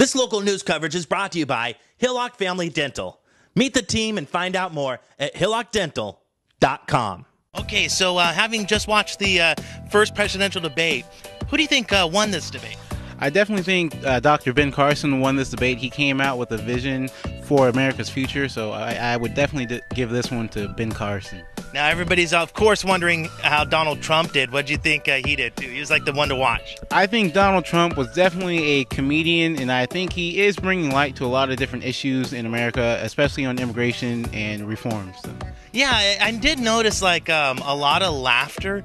This local news coverage is brought to you by Hillock Family Dental. Meet the team and find out more at hillockdental.com. Okay, so having just watched the first presidential debate, who do you think won this debate? I definitely think Dr. Ben Carson won this debate. He came out with a vision for America's future, so I would definitely give this one to Ben Carson. Now, everybody's, of course, wondering how Donald Trump did. What do you think he did, too? He was like the one to watch. I think Donald Trump was definitely a comedian, and I think he is bringing light to a lot of different issues in America, especially on immigration and reforms. So. Yeah, I did notice, like, a lot of laughter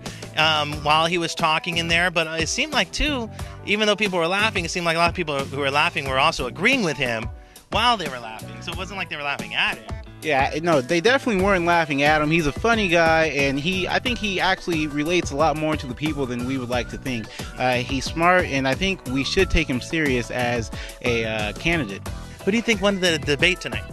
while he was talking in there, but it seemed like, too, even though people were laughing, it seemed like a lot of people who were laughing were also agreeing with him while they were laughing. So it wasn't like they were laughing at him. Yeah, no, they definitely weren't laughing at him. He's a funny guy, and I think he actually relates a lot more to the people than we would like to think. He's smart, and I think we should take him serious as a candidate. Who do you think won the debate tonight?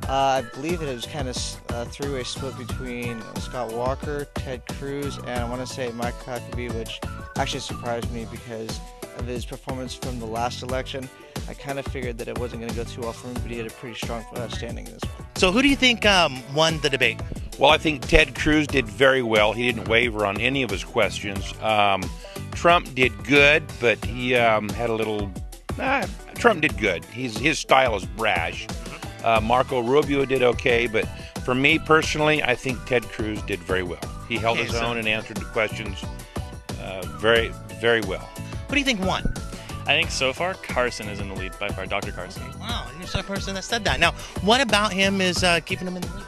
I believe it was kind of a three-way split between Scott Walker, Ted Cruz, and I want to say Mike Huckabee, which actually surprised me because of his performance from the last election. I kind of figured that it wasn't going to go too well for him, but he had a pretty strong standing in this one. So who do you think won the debate? Well, I think Ted Cruz did very well. He didn't waver on any of his questions. Trump did good, but he had a little... Trump did good. His style is brash. Marco Rubio did okay, but for me personally, I think Ted Cruz did very well. He held his own and answered the questions very, very well. Who do you think won? I think so far Carson is in the lead by far, Dr. Carson. Wow, you're the person that said that. Now, what about him is keeping him in the lead?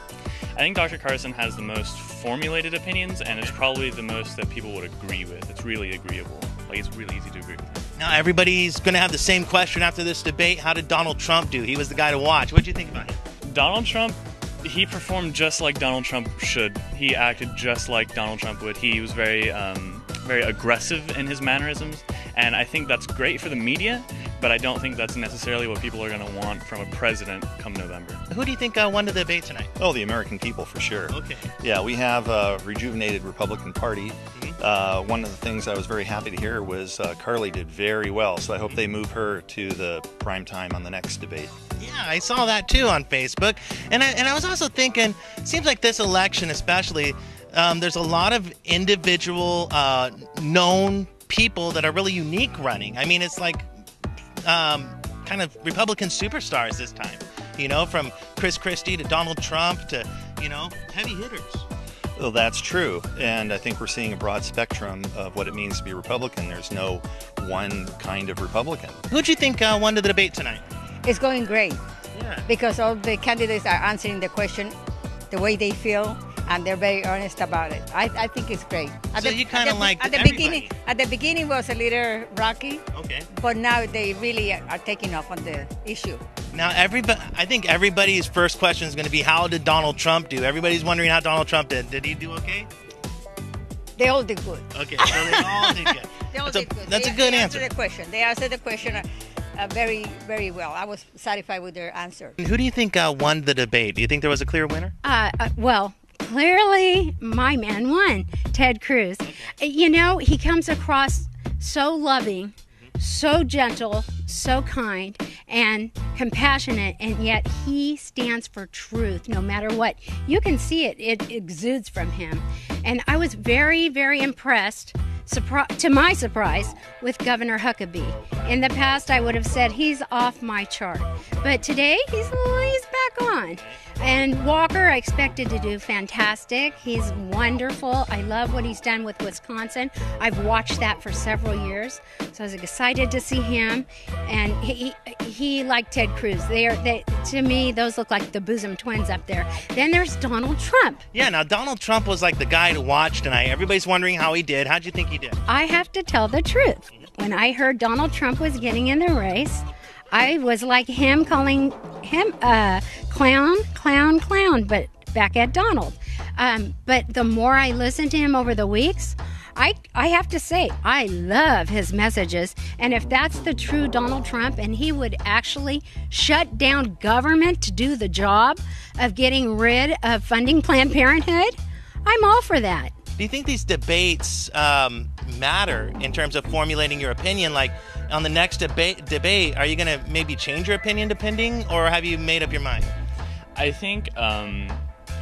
I think Dr. Carson has the most formulated opinions, and it's probably the most that people would agree with. It's really agreeable. Like, it's really easy to agree with him. Now, everybody's going to have the same question after this debate. How did Donald Trump do? He was the guy to watch. What did you think about him? Donald Trump, he performed just like Donald Trump should. He acted just like Donald Trump would. He was very aggressive in his mannerisms, and I think that's great for the media, but I don't think that's necessarily what people are going to want from a president come November. Who do you think won the debate tonight? Oh, the American people, for sure. Okay. Yeah, we have a rejuvenated Republican Party. Mm-hmm. One of the things I was very happy to hear was Carly did very well, so I hope they move her to the prime time on the next debate. Yeah, I saw that too on Facebook. And I was also thinking, it seems like this election especially, there's a lot of individual known people that are really unique running. I mean, it's like kind of Republican superstars this time, you know, from Chris Christie to Donald Trump to, you know, heavy hitters. Well, that's true, and I think we're seeing a broad spectrum of what it means to be Republican. There's no one kind of Republican. Who do you think won the debate tonight? It's going great. Yeah. Because all the candidates are answering the question the way they feel, and they're very honest about it. I think it's great. So you kind of like at the beginning was a little rocky. Okay. But now they really are taking off on the issue. Now I think everybody's first question is going to be, how did Donald Trump do? Everybody's wondering how Donald Trump did. Did he do okay? They all did good. Okay, so they all did good. They all did good. That's a good answer. They answered the question very, very well. I was satisfied with their answer. Who do you think won the debate? Do you think there was a clear winner? Well, clearly my man won, Ted Cruz. You know, he comes across so loving, so gentle, so kind, and compassionate, and yet he stands for truth no matter what. You can see it. It exudes from him. And I was very, very impressed, to my surprise, with Governor Huckabee. In the past, I would have said he's off my chart. But today, he's back on. And Walker, I expected to do fantastic. He's wonderful. I love what he's done with Wisconsin. I've watched that for several years, so I was excited to see him. And he like Ted Cruz. To me, those look like the bosom twins up there. Then there's Donald Trump. Yeah, now Donald Trump was like the guy to watch tonight. Everybody's wondering how he did. How'd you think he did? I have to tell the truth. When I heard Donald Trump was getting in the race, I was like him, calling him clown, but back at Donald. But the more I listened to him over the weeks, I have to say, I love his messages. And if that's the true Donald Trump, and he would actually shut down government to do the job of getting rid of funding Planned Parenthood, I'm all for that. Do you think these debates matter in terms of formulating your opinion? Like, on the next debate, are you going to maybe change your opinion depending, or have you made up your mind? I think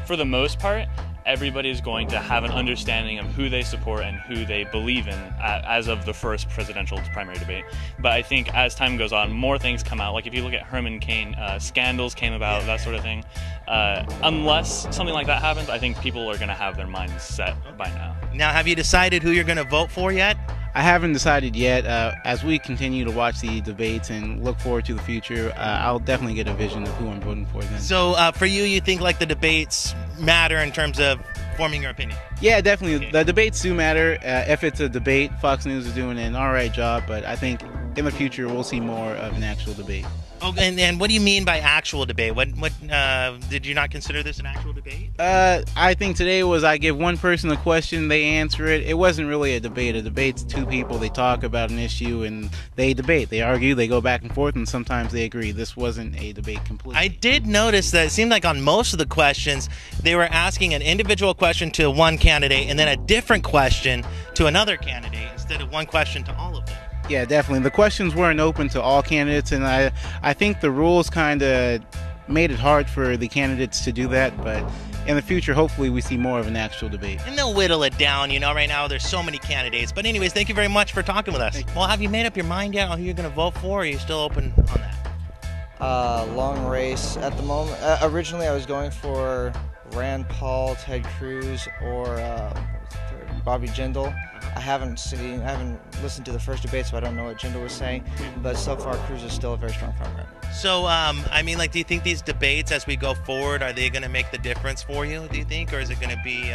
for the most part, everybody's going to have an understanding of who they support and who they believe in as of the first presidential primary debate. But I think as time goes on, more things come out. Like if you look at Herman Cain, scandals came about, that sort of thing. Unless something like that happens, I think people are going to have their minds set by now. Now, have you decided who you're going to vote for yet? I haven't decided yet. As we continue to watch the debates and look forward to the future, I'll definitely get a vision of who I'm voting for then. So for you think like the debates matter in terms of forming your opinion? Yeah, definitely. Okay. The debates do matter. If it's a debate, Fox News is doing an all right job, but I think in the future we'll see more of an actual debate. Oh, and what do you mean by actual debate? What did you not consider this an actual debate? I think today was I give one person a question, they answer it. It wasn't really a debate. A debate's two people, they talk about an issue and they debate. They argue, they go back and forth, and sometimes they agree. This wasn't a debate completely. I did notice that it seemed like on most of the questions, they were asking an individual question to one candidate and then a different question to another candidate instead of one question to all of them. Yeah, definitely. The questions weren't open to all candidates, and I think the rules kind of made it hard for the candidates to do that, but in the future, hopefully, we see more of an actual debate. And they'll whittle it down, right now there's so many candidates. But anyways, thank you very much for talking with us. Well, have you made up your mind yet on who you're going to vote for, or are you still open on that? Long race at the moment. Originally, I was going for Rand Paul, Ted Cruz, or Bobby Jindal. I haven't listened to the first debate, so I don't know what Jindal was saying. But so far, Cruz is still a very strong front runner. So, do you think these debates, as we go forward, are they going to make the difference for you, do you think? Or is it going to be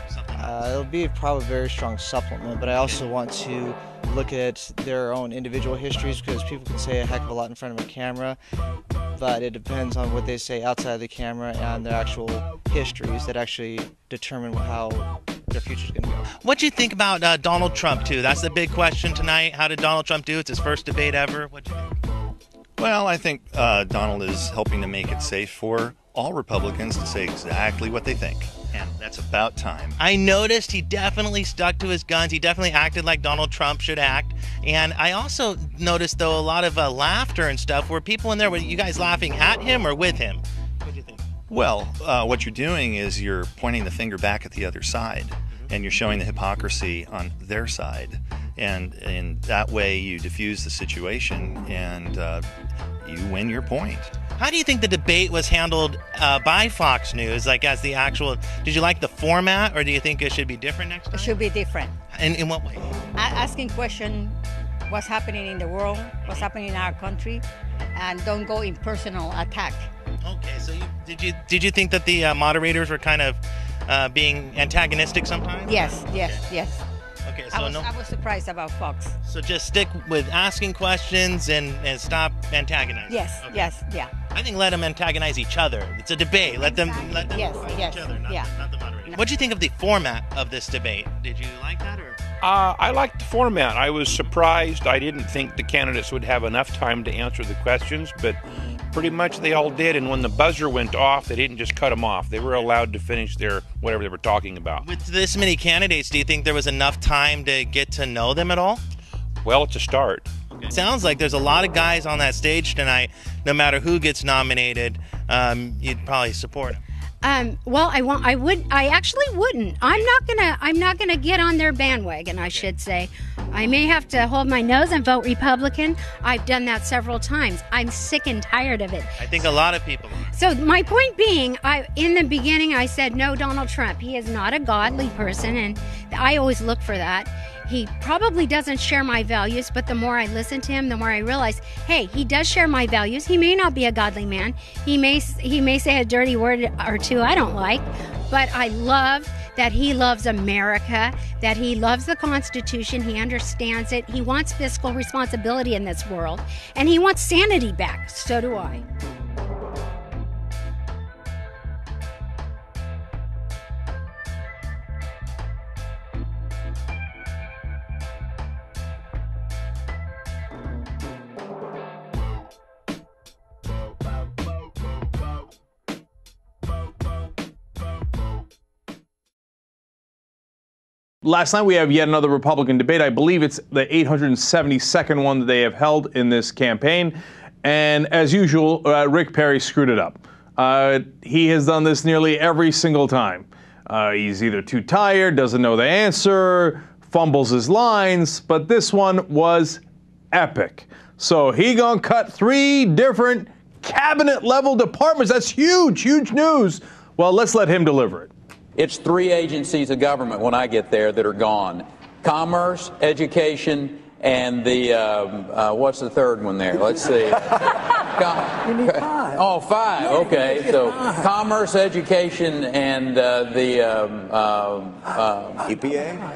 something else? It'll be probably a very strong supplement, but I also want to look at their own individual histories, because people can say a heck of a lot in front of a camera, but it depends on what they say outside the camera and their actual histories that actually determine how their future's going to go. What do you think about Donald Trump, too? That's the big question tonight. How did Donald Trump do? It's his first debate ever. What do you think? Well, I think Donald is helping to make it safe for all Republicans to say exactly what they think. And that's about time. I noticed he definitely stuck to his guns. He definitely acted like Donald Trump should act. And I also noticed, though, a lot of laughter and stuff. Were people in there, were you guys laughing at him or with him? What do you think? Well, what you're doing is you're pointing the finger back at the other side, and you're showing the hypocrisy on their side. And in that way, you diffuse the situation, and you win your point. How do you think the debate was handled by Fox News? Like, as the actual, did you like the format, or do you think it should be different next time? It should be different. In what way? Asking question, what's happening in the world, what's happening in our country, and don't go in personal attack. Okay, so did you think that the moderators were kind of being antagonistic sometimes? Yes. Okay, so I was surprised about Fox. So just stick with asking questions and stop antagonizing. Yes, Okay. yes, yeah. I think let them antagonize each other. It's a debate. Let them Yes, fight yes, each other, not the moderator. No. What do you think of the format of this debate? Did you like that, or? I liked the format. I was surprised. I didn't think the candidates would have enough time to answer the questions, but pretty much they all did. And when the buzzer went off, they didn't just cut them off. They were allowed to finish their whatever they were talking about. With this many candidates, do you think there was enough time to get to know them at all? Well, it's a start. It sounds like there's a lot of guys on that stage tonight. No matter who gets nominated, you'd probably support them. Well, I actually wouldn't. I'm not gonna get on their bandwagon, I should say. I may have to hold my nose and vote Republican. I've done that several times. I'm sick and tired of it. I think a lot of people are. So my point being, in the beginning I said no Donald Trump. He is not a godly person, and I always look for that. He probably doesn't share my values, but the more I listen to him, the more I realize, hey, he does share my values. He may not be a godly man. He may say a dirty word or two I don't like, but I love that he loves America, that he loves the Constitution, he understands it, he wants fiscal responsibility in this world, and he wants sanity back. So do I. Last night we have yet another Republican debate. I believe it's the 872nd one that they have held in this campaign. And as usual, Rick Perry screwed it up. He has done this nearly every single time. He's either too tired, doesn't know the answer, fumbles his lines, but this one was epic. So he gonna cut 3 different cabinet-level departments. That's huge, huge news. Well, let's let him deliver it. It's 3 agencies of government when I get there that are gone. Commerce, education, and the, what's the third one there? Let's see. You need 5. Oh, 5, okay. So commerce, education, and EPA?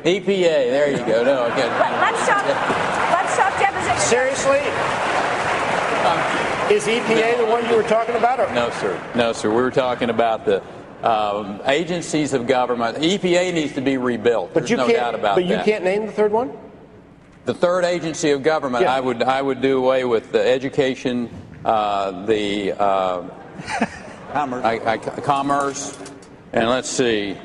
EPA, there you go. No, okay. Let's stop deposition. Seriously? Is EPA the one you were talking about? Or? No, sir. No, sir. We were talking about the agencies of government. EPA needs to be rebuilt. There's no doubt about that. But you can't name the third one? The third agency of government, yeah. I would do away with the education, the commerce, and let's see.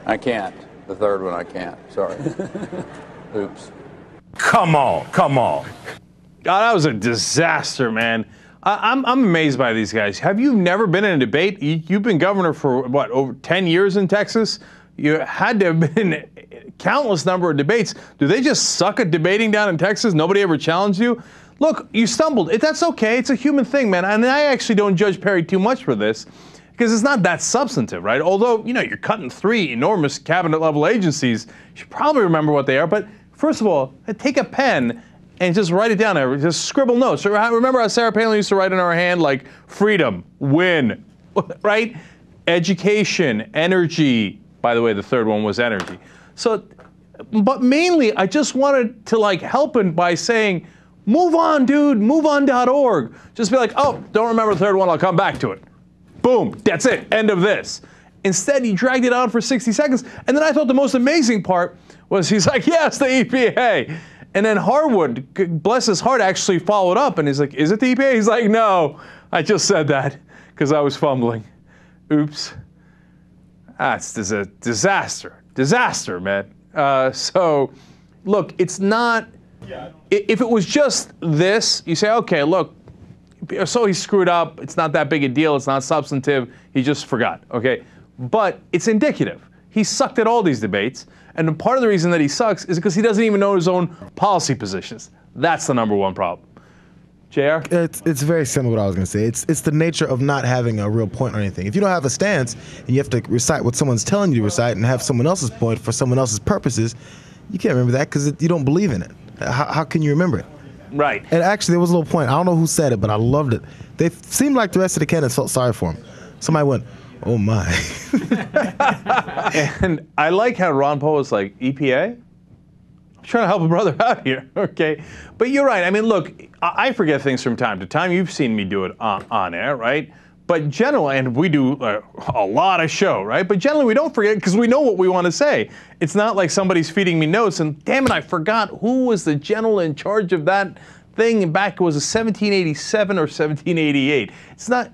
I can't. The third one I can't. Sorry. Oops. Come on. God, that was a disaster, man. I'm amazed by these guys. Have you never been in a debate? You've been governor for, what, over 10 years in Texas? You had to have been countless number of debates. Do they just suck at debating down in Texas? Nobody ever challenged you? Look, you stumbled. That's okay. It's a human thing, man. And I actually don't judge Perry too much for this because it's not that substantive, right? Although, you're cutting 3 enormous cabinet-level agencies. You should probably remember what they are. But first of all, take a pen and just write it down. Just scribble notes. Remember how Sarah Palin used to write in her hand, like, freedom, win, right? Education, energy. By the way, the third one was energy. So, but mainly, I just wanted to, help him by saying, move on, dude, moveon.org. Just be like, oh, don't remember the third one, I'll come back to it. Boom, that's it, end of this. Instead, he dragged it on for 60 seconds. And then I thought the most amazing part was he's like, yes, the EPA. And then Harwood, bless his heart, actually followed up, and he's like, is it the EPA? He's like, no, I just said that because I was fumbling. Oops. That's a disaster, man. So, look, it's not, if it was just this, you say, okay, look, so he screwed up, it's not that big a deal, it's not substantive, he just forgot, okay? But it's indicative. He sucked at all these debates. And part of the reason that he sucks is because he doesn't even know his own policy positions. That's the number one problem. JR? It's very similar to what I was going to say. It's the nature of not having a real point on anything. If you don't have a stance and you have to recite what someone's telling you to recite and have someone else's point for someone else's purposes, you can't remember that because you don't believe in it. How can you remember it? Right. And actually, there was a little point. I don't know who said it, but I loved it. They seemed like the rest of the candidates felt sorry for him. Somebody went, oh my. And I like how Ron Paul was like, EPA? I'm trying to help a brother out here, okay? But you're right. I mean, look, I forget things from time to time. You've seen me do it on air, right? But generally, and we do a lot of show, right? But generally, we don't forget because we know what we want to say. It's not like somebody's feeding me notes and, damn it, I forgot who was the general in charge of that thing back, it was 1787 or 1788. It's not,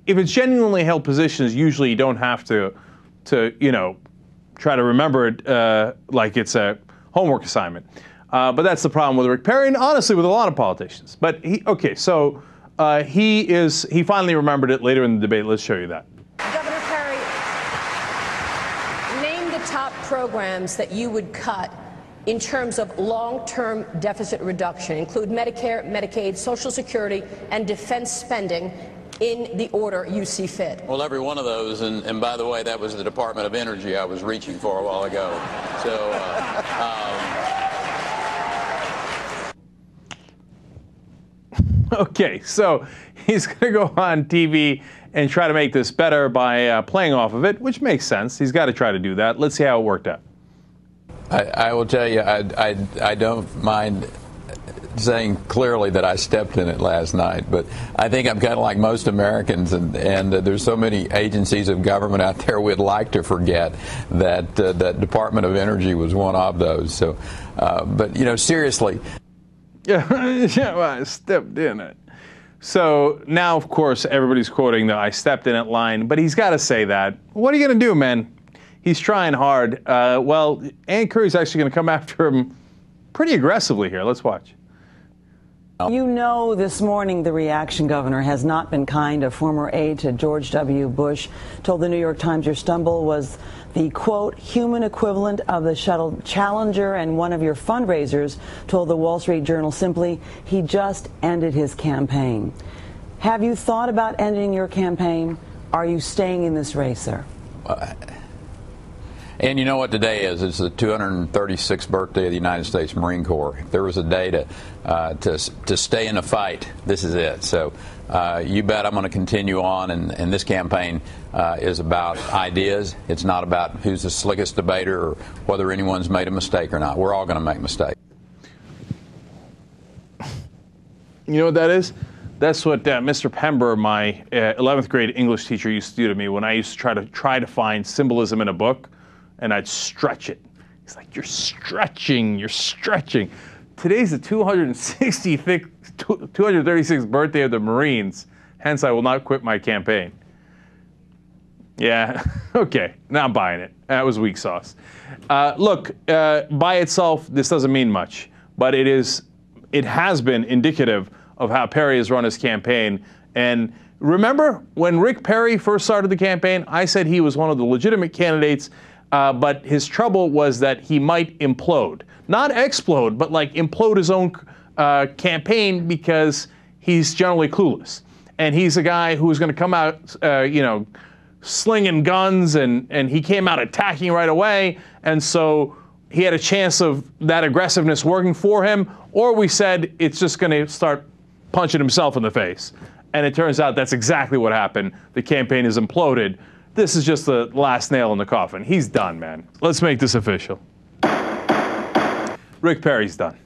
if it's genuinely held positions, usually you don't have to try to remember it like it's a homework assignment. But that's the problem with Rick Perry, and honestly with a lot of politicians. But he finally remembered it later in the debate. Let's show you that. Governor Perry, name the top programs that you would cut in terms of long-term deficit reduction. Include Medicare, Medicaid, Social Security, and defense spending in the order you see fit. Well, every one of those, and by the way, that was the Department of Energy I was reaching for a while ago. So, Okay, so he's going to go on TV and try to make this better by playing off of it, which makes sense. He's got to try to do that. Let's see how it worked out. I will tell you, I don't mind saying clearly that I stepped in it last night, but I think I'm kind of like most Americans, and there's so many agencies of government out there we'd like to forget that that Department of Energy was one of those. So, but seriously. Yeah, well, I stepped in it. So now, of course, everybody's quoting the "I stepped in it" line, but he's got to say that. What are you going to do, man? He's trying hard. Well, Ann Curry's actually going to come after him pretty aggressively here. Let's watch. You know, this morning the reaction, Governor, has not been kind. A former aide to George W. Bush told the New York Times your stumble was the, quote, human equivalent of the shuttle Challenger, and one of your fundraisers told the Wall Street Journal simply he just ended his campaign. Have you thought about ending your campaign? Are you staying in this race, sir? And you know what today is? It's the 236th birthday of the United States Marine Corps. If there was a day to stay in the fight, this is it. So you bet I'm going to continue on, and this campaign is about ideas. It's not about who's the slickest debater or whether anyone's made a mistake or not. We're all going to make mistakes. You know what that is? That's what Mr. Pember, my 11th grade English teacher, used to do to me when I used to try to find symbolism in a book, and I'd stretch it. He's like, you're stretching. Today's the 236th birthday of the Marines, hence I will not quit my campaign. Yeah, okay, now I'm buying it. That was weak sauce. Look, by itself, this doesn't mean much, but it has been indicative of how Perry has run his campaign. And remember when Rick Perry first started the campaign, I said he was one of the legitimate candidates, but his trouble was that he might implode. Not explode, but like implode his own campaign because he's generally clueless. And he's a guy who's going to come out, slinging guns, and he came out attacking right away. And so he had a chance of that aggressiveness working for him, or we said it's just going to start punching himself in the face. And it turns out that's exactly what happened. The campaign is imploded. This is just the last nail in the coffin. He's done, man. Let's make this official. Rick Perry's done.